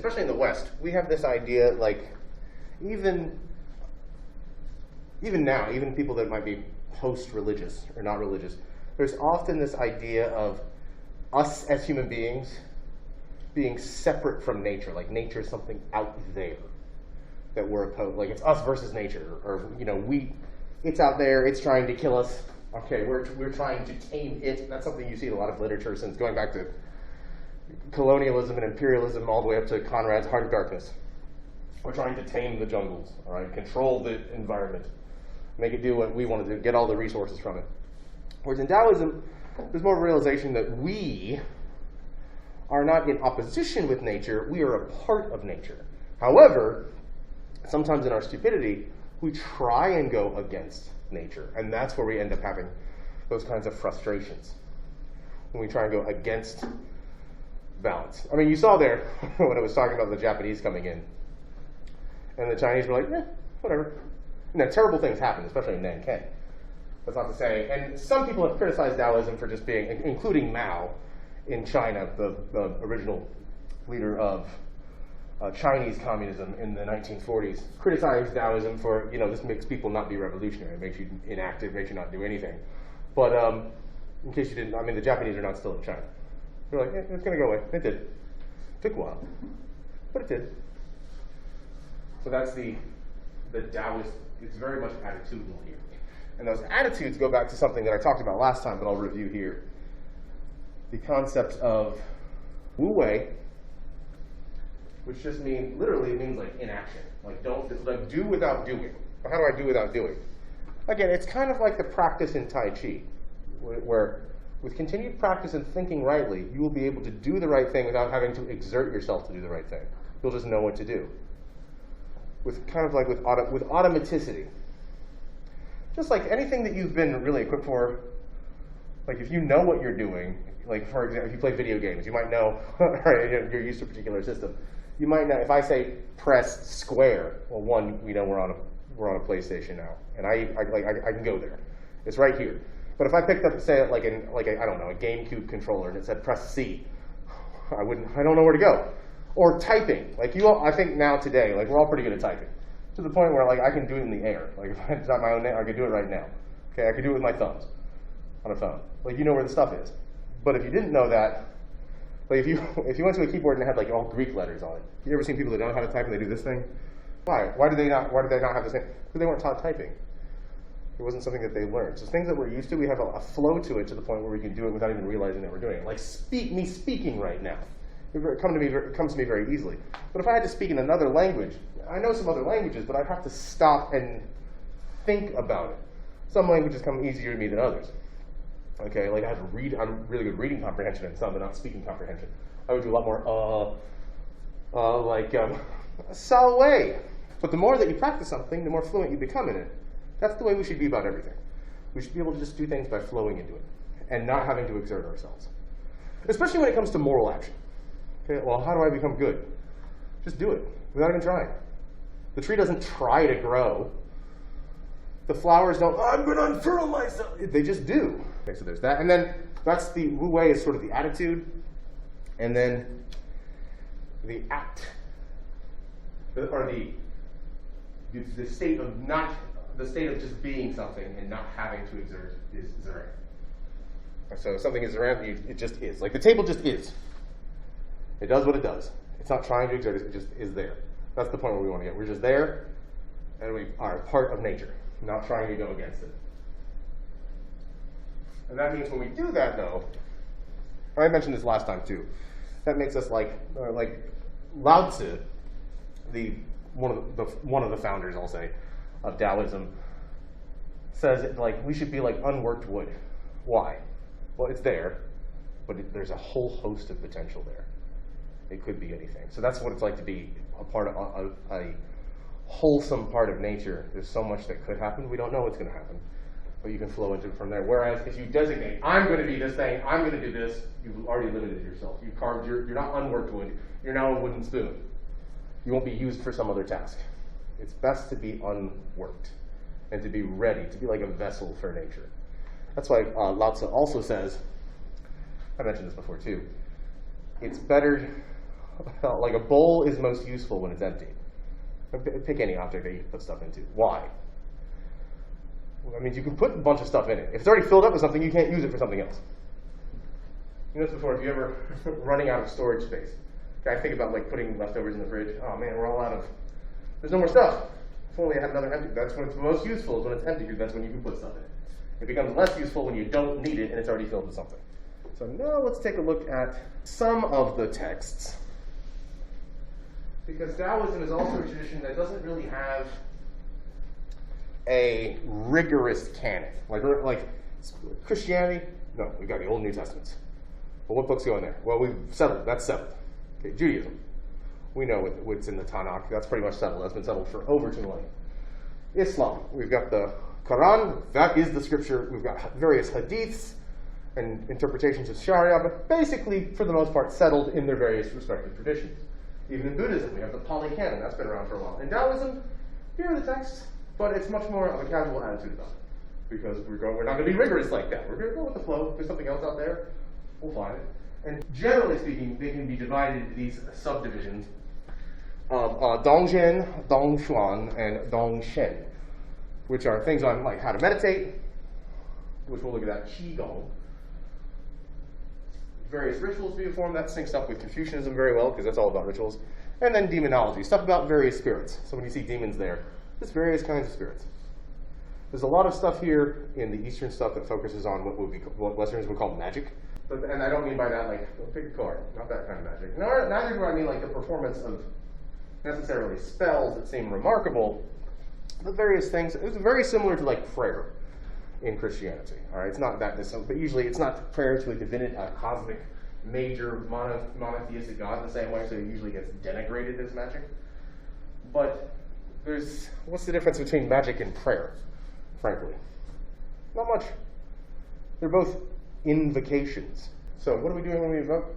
especially in the West, we have this idea, like, even now, even people that might be post-religious or not religious, there's often this idea of us as human beings being separate from nature, like nature is something out there that we're opposed, like it's us versus nature, or it's out there, it's trying to kill us. Okay, we're trying to tame it. That's something you see in a lot of literature since going back to colonialism and imperialism all the way up to Conrad's Heart of Darkness. We're trying to tame the jungles, all right, control the environment, make it do what we want to do, get all the resources from it. Whereas in Daoism, there's more of a realization that we are not in opposition with nature, we are a part of nature. However, sometimes in our stupidity, we try and go against nature, and that's where we end up having those kinds of frustrations, when we try and go against balance. I mean, you saw there when I was talking about the Japanese coming in, and the Chinese were like, whatever. Terrible things happen, especially in Nanking. That's not to say, and some people have criticized Daoism for just being, including Mao in China, the original leader of Chinese communism in the 1940s, criticized Daoism for, this makes people not be revolutionary, it makes you inactive, makes you not do anything. But in case you didn't, the Japanese are not still in China. They're like, it's going to go away. It did. It took a while, but it did. So that's the Taoist, it's very much attitudinal here. And those attitudes go back to something that I talked about last time, but I'll review here. The concept of wu wei, which just literally means like inaction. Like do without doing. How do I do without doing? Again, it's kind of like the practice in Tai Chi, where with continued practice and thinking rightly, you will be able to do the right thing without having to exert yourself to do the right thing. You'll just know what to do. With kind of like with automaticity. Just like anything that you've been really equipped for, like if you know what you're doing, like for example, if you play video games, you might know, right, you're used to a particular system. You might know, if I say press square, well, one, we know we're on a PlayStation now, and I can go there. It's right here. But if I picked up, say, like a GameCube controller, and it said press C, I don't know where to go. Or typing, like I think now today, like we're all pretty good at typing, to the point where like I can do it in the air. Like if it's not my own name, I could do it right now. Okay, I could do it with my thumbs on a phone. Like you know where the stuff is. But if you didn't know that, like if you went to a keyboard and it had like all Greek letters on it, you ever seen people that don't know how to type and they do this thing? Why? Why did they not have this thing? Because they weren't taught typing. It wasn't something that they learned. So things that we're used to, we have a flow to it to the point where we can do it without even realizing that we're doing it. Like me speaking right now. It comes to me very easily. But if I had to speak in another language, I know some other languages, but I'd have to stop and think about it. Some languages come easier to me than others. Okay, like I'm really good reading comprehension and some, but not speaking comprehension. I would do a lot more salway. But the more that you practice something, the more fluent you become in it. That's the way we should be about everything. We should be able to just do things by flowing into it and not having to exert ourselves. Especially when it comes to moral action. Okay, well, how do I become good? Just do it without even trying. The tree doesn't try to grow. The flowers don't, I'm going to unfurl myself. They just do. Okay, so there's that. And then that's the wu wei is sort of the attitude. And then the act, or the state of just being something and not having to exert is zeren. So something is zeren, it just is. Like the table just is. It does what it does. It's not trying to exert it just is there. That's the point where we want to get. We're just there, and we are part of nature, not trying to go against it. And that means when we do that, though, I mentioned this last time too, that makes us like Lao Tzu, one of the founders, I'll say, of Daoism, says it like we should be like unworked wood. Why? Well, it's there, but there's a whole host of potential there. It could be anything. So that's what it's like to be a part of a wholesome part of nature. There's so much that could happen. We don't know what's going to happen, but you can flow into it from there. Whereas if you designate, I'm going to be this thing, I'm going to do this, you've already limited yourself. You've carved, you're not unworked wood. You're now a wooden spoon. You won't be used for some other task. It's best to be unworked and to be ready, to be like a vessel for nature. That's why Lao Tzu also says, I mentioned this before too, it's better, Like a bowl is most useful when it's empty. Pick any object that you can put stuff into. Why? Well, that means you can put a bunch of stuff in it. If it's already filled up with something, you can't use it for something else. You know this before, if you're ever running out of storage space. I think about like putting leftovers in the fridge. Oh man, we're all out of, there's no more stuff. If only I had another empty. That's when it's most useful, is when it's empty, because that's when you can put stuff in it. It becomes less useful when you don't need it and it's already filled with something. So now let's take a look at some of the texts. Because Daoism is also a tradition that doesn't really have a rigorous canon. Like Christianity, no, we've got the Old and New Testaments. But what books go in there? Well, we've settled, that's settled. Okay, Judaism, we know what's in the Tanakh, that's pretty much settled. That's been settled for over 2 millennia. Islam, we've got the Quran, that is the scripture. We've got various hadiths and interpretations of Sharia, but basically, for the most part, settled in their various respective traditions. Even in Buddhism, we have the Pali Canon, that's been around for a while. In Daoism, here are the texts, but it's much more of a casual attitude about it. Because we're not going to be rigorous like that. We're going to go with the flow. If there's something else out there, we'll find it. And generally speaking, they can be divided into these subdivisions of Dongzhen, Dongshuan, and Dongshen, which are things on like how to meditate, which we'll look at that, Qigong. Various rituals being formed, that syncs up with Confucianism very well, because that's all about rituals. And then demonology, stuff about various spirits. So when you see demons there, there's various kinds of spirits. There's a lot of stuff here in the Eastern stuff that focuses on what Westerners would call magic. And I don't mean by that like, oh, pick a card, not that kind of magic. Neither do I mean like the performance of necessarily spells that seem remarkable, but various things. It's very similar to like prayer in Christianity. All right, it's not that dissimilar, but usually it's not prayer to a divinity, a cosmic, major monotheistic God in the same way, so it usually gets denigrated as magic. But what's the difference between magic and prayer, frankly? Not much. They're both invocations. So what are we doing when we invoke?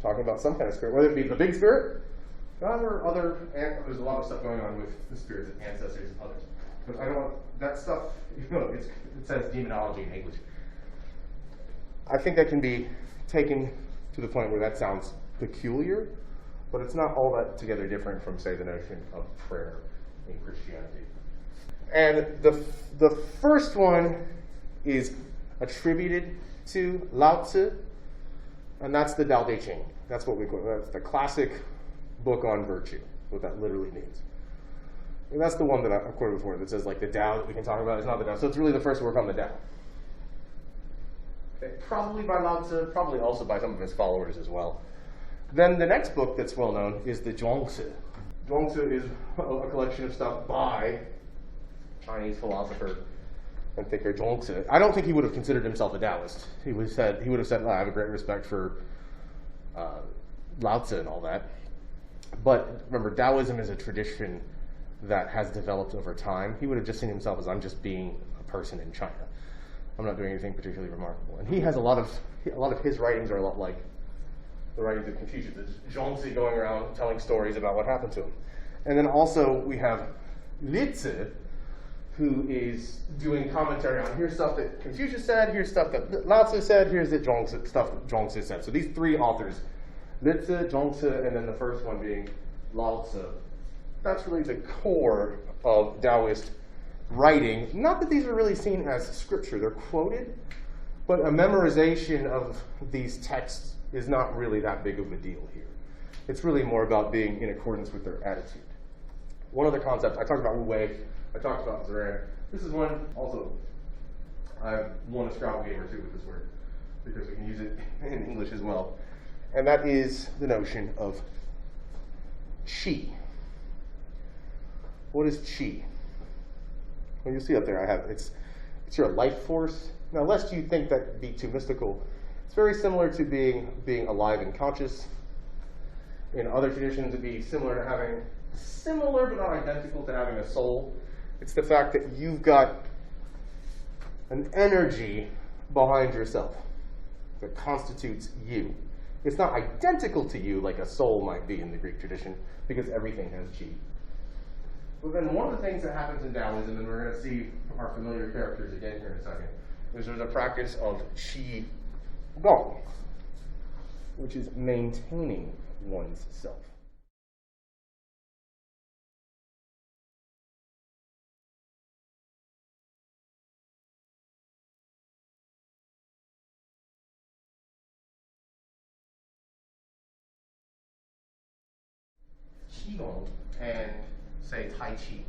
Talking about some kind of spirit, whether it be the big spirit, God, or other, and there's a lot of stuff going on with the spirits of ancestors and others. But I don't want that stuff, it says demonology in English. I think that can be taken to the point where that sounds peculiar, but it's not all that together different from, say, the notion of prayer in Christianity. And the first one is attributed to Lao Tzu, and that's the Tao Te Ching. That's what we call it. That's the classic book on virtue, what that literally means. And that's the one that I quoted before that says like the Tao that we can talk about is not the Tao. So it's really the first work on the Tao. Okay, probably by Lao Tzu, probably also by some of his followers as well. Then the next book that's well known is the Zhuangzi. Zhuangzi is a collection of stuff by Chinese philosopher and thinker Zhuangzi. I don't think he would have considered himself a Taoist. He would have said, I have a great respect for Lao Tzu and all that. But remember, Daoism is a tradition that has developed over time. He would have just seen himself as, I'm just being a person in China. I'm not doing anything particularly remarkable. And he has a lot of his writings are a lot like the writings of Confucius. It's Zhuangzi going around telling stories about what happened to him. And then also we have Lizi, who is doing commentary on here's stuff that Confucius said, here's stuff that Lao Tzu said, here's the stuff that Zhuangzi said. So these three authors, Lizi, Zhuangzi, and then the first one being Lao Tzu. That's really the core of Taoist writing. Not that these are really seen as scripture, they're quoted, but a memorization of these texts is not really that big of a deal here. It's really more about being in accordance with their attitude. One other concept, I talked about Wu Wei, I talked about Zerang. This is one, also, I won a Scrabble game or two with this word, because we can use it in English as well. And that is the notion of qi. What is qi? Well, you see up there, it's your life force. Now, lest you think that be too mystical, it's very similar to being alive and conscious. In other traditions, it'd be similar but not identical to having a soul. It's the fact that you've got an energy behind yourself that constitutes you. It's not identical to you like a soul might be in the Greek tradition, because everything has qi. But then one of the things that happens in Taoism, and we're going to see our familiar characters again here in a second, is there's a practice of qi gong, which is maintaining one's self. Qigong and, say, Tai Chi.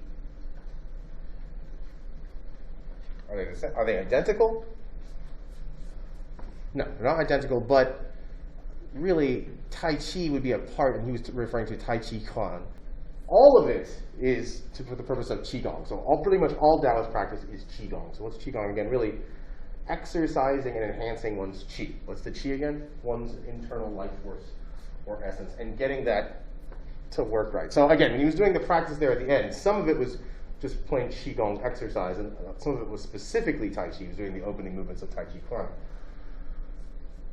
Are they identical? No, they're not identical, but really, Tai Chi would be a part, and he was referring to Tai Chi Chuan. All of it is for the purpose of Qigong. So pretty much all Taoist practice is Qigong. So what's Qigong again? Really exercising and enhancing one's Qi. What's the Qi again? One's internal life force or essence, and getting that to work right. So again, when he was doing the practice there at the end, some of it was just plain Qigong exercise, and some of it was specifically Tai Chi. He was doing the opening movements of Tai Chi Chuan.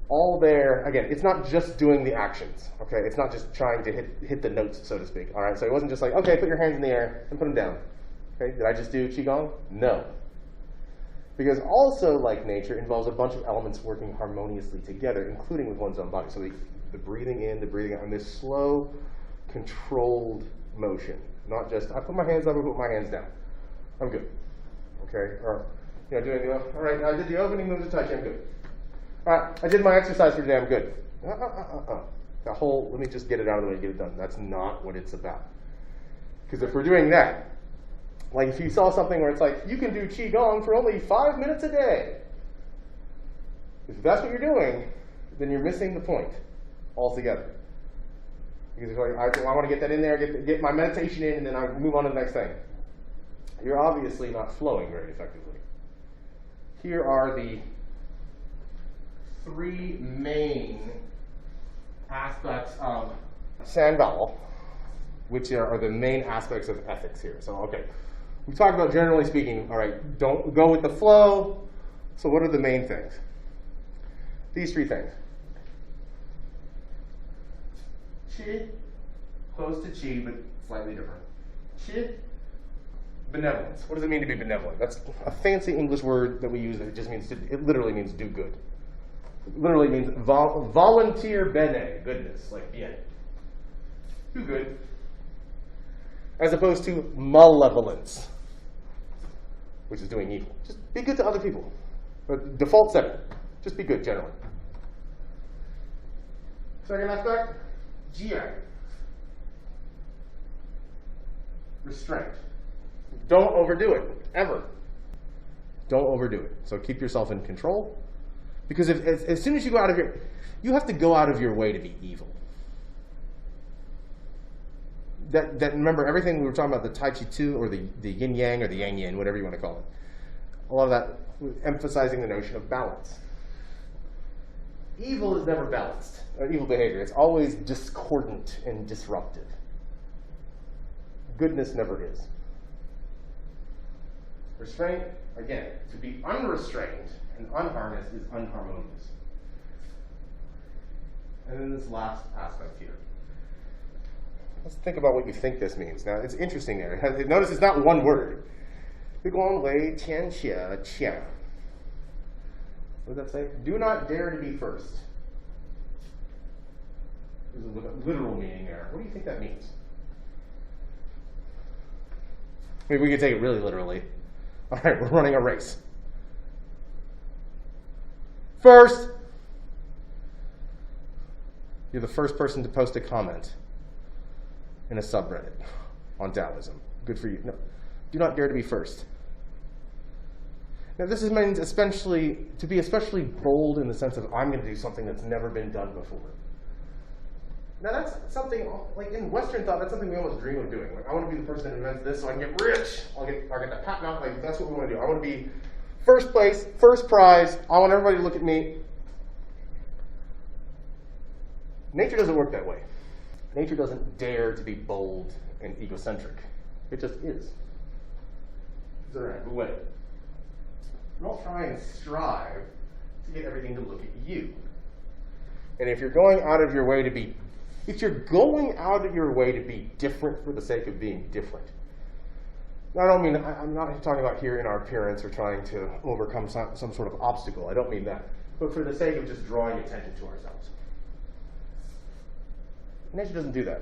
All there, again, it's not just doing the actions, okay? It's not just trying to hit the notes, so to speak, all right? So it wasn't just like, okay, put your hands in the air and put them down. Okay, did I just do Qigong? No. Because also, like nature, involves a bunch of elements working harmoniously together, including with one's own body. So the breathing in, the breathing out, and this slow, controlled motion. Not just, I put my hands up, I put my hands down. I'm good, okay? Or, doing the, all right, I did the opening moves of Tai Chi, I'm good. All right, I did my exercise for today, I'm good. The whole, let me just get it out of the way and get it done. That's not what it's about. Because if we're doing that, like if you saw something where it's like, you can do Qigong for only 5 minutes a day. If that's what you're doing, then you're missing the point altogether. Because it's like, I want to get that in there, get my meditation in, and then I move on to the next thing. You're obviously not flowing very effectively. Here are the 3 main aspects of Sanbao, which are the main aspects of ethics here. So, okay, we talked about generally speaking, all right, don't go with the flow. So what are the main things? These 3 things. Qi, close to Qi, but slightly different. Qi, benevolence. What does it mean to be benevolent? That's a fancy English word that we use that it just means, it literally means do good. It literally means volunteer bene, goodness, like bien. Do good. As opposed to malevolence, which is doing evil. Just be good to other people. But default setting, just be good generally. Second aspect, jia. Restraint. Don't overdo it, ever. Don't overdo it. So keep yourself in control. Because as soon as you go out of you have to go out of your way to be evil. That remember, everything we were talking about, the Tai Chi 2, or the yin yang, or the yang yin, whatever you want to call it. A lot of that emphasizing the notion of balance. Evil is never balanced, evil behavior. It's always discordant and disruptive. Goodness never is. Restraint, again, to be unrestrained and unharnessed is unharmonious. And then this last aspect here. Let's think about what you think this means. Now, it's interesting there. Notice it's not one word. What does that say? Do not dare to be first. There's a literal meaning there. What do you think that means? I mean, we could take it really literally. All right, we're running a race. First, you're the first person to post a comment in a subreddit on Daoism. Good for you. No, do not dare to be first. Now, this means to be especially bold in the sense of, I'm going to do something that's never been done before. Now, that's something, like in Western thought, that's something we almost dream of doing. Like, I want to be the person that invents this so I can get rich. I'll get that patent out. Like, that's what we want to do. I want to be first place, first prize. I want everybody to look at me. Nature doesn't work that way. Nature doesn't dare to be bold and egocentric. It just is. It's all right, way. Don't try and strive to get everything to look at you. And if you're going out of your way to be different for the sake of being different. Now, I don't mean, I'm not talking about here in our appearance or trying to overcome some sort of obstacle. I don't mean that. But for the sake of just drawing attention to ourselves. Nature doesn't do that.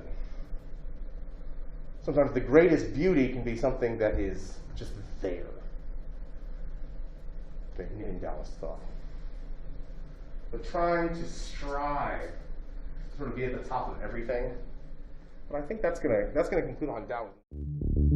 Sometimes the greatest beauty can be something that is just there in Taoist thought. But trying to strive to sort of be at the top of everything. But I think that's gonna conclude on Daoism.